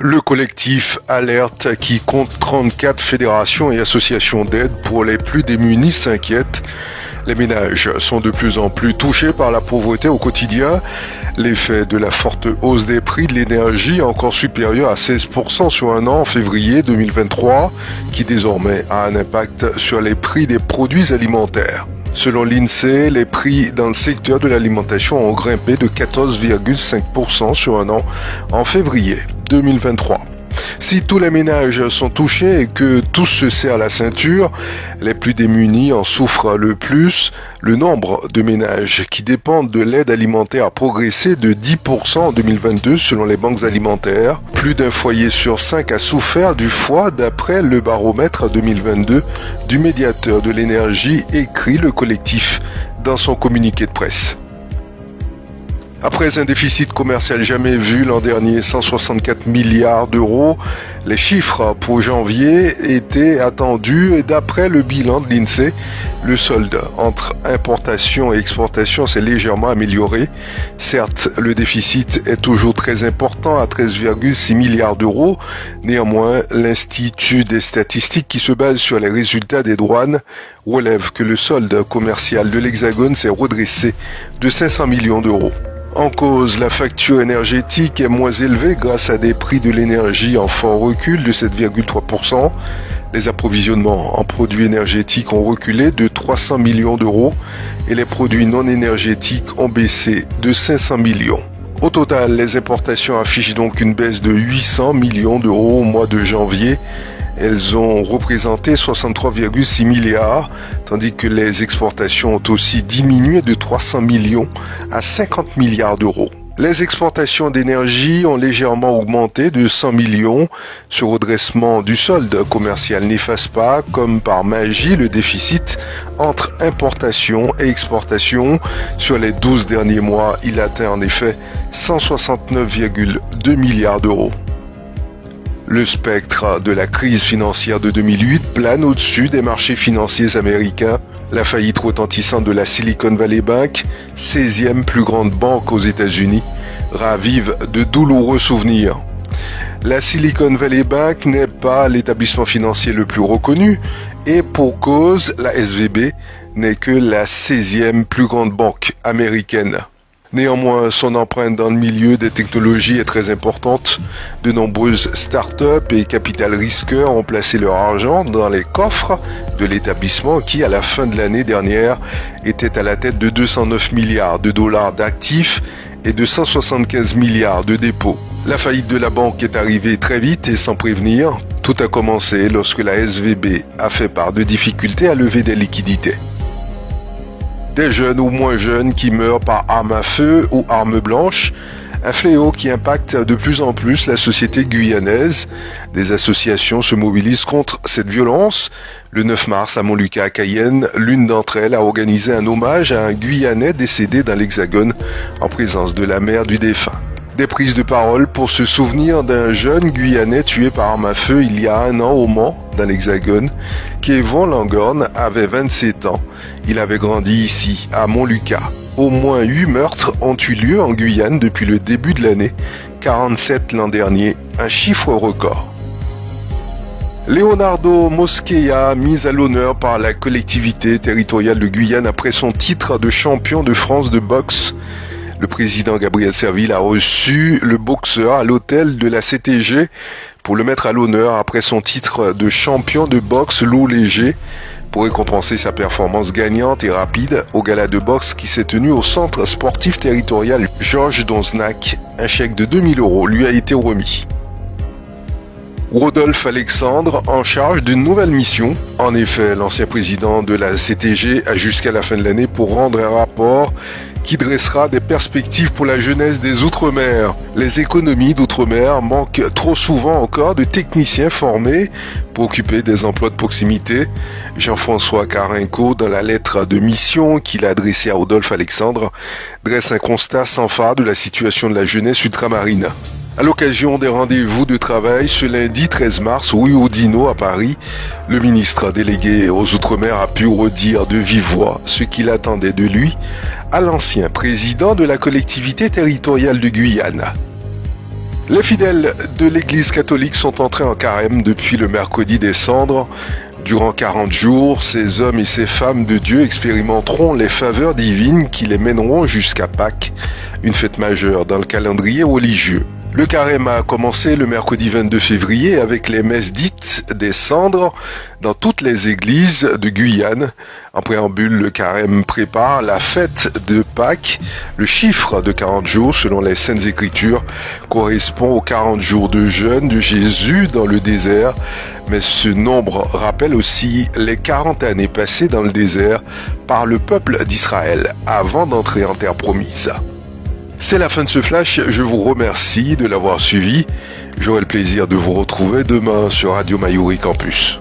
Le collectif Alerte, qui compte 34 fédérations et associations d'aide pour les plus démunis, s'inquiète. Les ménages sont de plus en plus touchés par la pauvreté au quotidien. L'effet de la forte hausse des prix de l'énergie, encore supérieur à 16% sur un an en février 2023, qui désormais a un impact sur les prix des produits alimentaires. Selon l'INSEE, les prix dans le secteur de l'alimentation ont grimpé de 14,5% sur un an en février 2023. Si tous les ménages sont touchés et que tous se serrent la ceinture, les plus démunis en souffrent le plus. Le nombre de ménages qui dépendent de l'aide alimentaire a progressé de 10% en 2022 selon les banques alimentaires. Plus d'un foyer sur 5 a souffert du froid d'après le baromètre 2022 du médiateur de l'énergie, écrit le collectif dans son communiqué de presse. Après un déficit commercial jamais vu l'an dernier, 164 milliards d'euros, les chiffres pour janvier étaient attendus et d'après le bilan de l'INSEE, le solde entre importation et exportation s'est légèrement amélioré. Certes, le déficit est toujours très important à 13,6 milliards d'euros. Néanmoins, l'Institut des statistiques, qui se base sur les résultats des douanes, relève que le solde commercial de l'Hexagone s'est redressé de 500 millions d'euros. En cause, la facture énergétique est moins élevée grâce à des prix de l'énergie en fort recul de 7,3%. Les approvisionnements en produits énergétiques ont reculé de 300 millions d'euros et les produits non énergétiques ont baissé de 500 millions. Au total, les importations affichent donc une baisse de 800 millions d'euros au mois de janvier. Elles ont représenté 63,6 milliards, tandis que les exportations ont aussi diminué de 300 millions à 50 milliards d'euros. Les exportations d'énergie ont légèrement augmenté de 100 millions. Ce redressement du solde commercial n'efface pas, comme par magie, le déficit entre importation et exportation. Sur les 12 derniers mois, il atteint en effet 169,2 milliards d'euros. Le spectre de la crise financière de 2008 plane au-dessus des marchés financiers américains. La faillite retentissante de la Silicon Valley Bank, 16e plus grande banque aux États-Unis, ravive de douloureux souvenirs. La Silicon Valley Bank n'est pas l'établissement financier le plus reconnu et pour cause, la SVB n'est que la 16e plus grande banque américaine. Néanmoins, son empreinte dans le milieu des technologies est très importante. De nombreuses startups et capital risqueurs ont placé leur argent dans les coffres de l'établissement qui, à la fin de l'année dernière, était à la tête de 209 milliards de dollars d'actifs et de 175 milliards de dépôts. La faillite de la banque est arrivée très vite et sans prévenir. Tout a commencé lorsque la SVB a fait part de difficultés à lever des liquidités. Des jeunes ou moins jeunes qui meurent par arme à feu ou arme blanche, un fléau qui impacte de plus en plus la société guyanaise. Des associations se mobilisent contre cette violence. Le 9 mars, à Montluçon à Cayenne, l'une d'entre elles a organisé un hommage à un Guyanais décédé dans l'Hexagone en présence de la mère du défunt. Des prises de parole pour se souvenir d'un jeune Guyanais tué par arme à feu il y a un an au Mans, dans l'Hexagone. Kevon Langorne avait 27 ans. Il avait grandi ici, à Montluçon. Au moins 8 meurtres ont eu lieu en Guyane depuis le début de l'année, 47 l'an dernier, un chiffre record. Leonardo Mosquera, mis à l'honneur par la collectivité territoriale de Guyane après son titre de champion de France de boxe. Le président Gabriel Serville a reçu le boxeur à l'hôtel de la CTG pour le mettre à l'honneur après son titre de champion de boxe lourd léger pour récompenser sa performance gagnante et rapide au gala de boxe qui s'est tenu au centre sportif territorial Georges Donzenac. Un chèque de 2000 € lui a été remis. Rodolphe Alexandre en charge d'une nouvelle mission. En effet, l'ancien président de la CTG a jusqu'à la fin de l'année pour rendre un rapport qui dressera des perspectives pour la jeunesse des Outre-mer. Les économies d'Outre-mer manquent trop souvent encore de techniciens formés pour occuper des emplois de proximité. Jean-François Carinco, dans la lettre de mission qu'il a adressée à Rodolphe Alexandre, dresse un constat sans phare de la situation de la jeunesse ultramarine. À l'occasion des rendez-vous de travail ce lundi 13 mars au Rio Dino à Paris, le ministre délégué aux Outre-mer a pu redire de vive voix ce qu'il attendait de lui à l'ancien président de la collectivité territoriale de Guyane. Les fidèles de l'Église catholique sont entrés en carême depuis le mercredi des Cendres. Durant 40 jours, ces hommes et ces femmes de Dieu expérimenteront les faveurs divines qui les mèneront jusqu'à Pâques, une fête majeure dans le calendrier religieux. Le carême a commencé le mercredi 22 février avec les messes dites des Cendres dans toutes les églises de Guyane. En préambule, le carême prépare la fête de Pâques. Le chiffre de 40 jours, selon les Saintes Écritures, correspond aux 40 jours de jeûne de Jésus dans le désert. Mais ce nombre rappelle aussi les 40 années passées dans le désert par le peuple d'Israël avant d'entrer en terre promise. C'est la fin de ce flash, je vous remercie de l'avoir suivi. J'aurai le plaisir de vous retrouver demain sur Radio Mayuri Campus.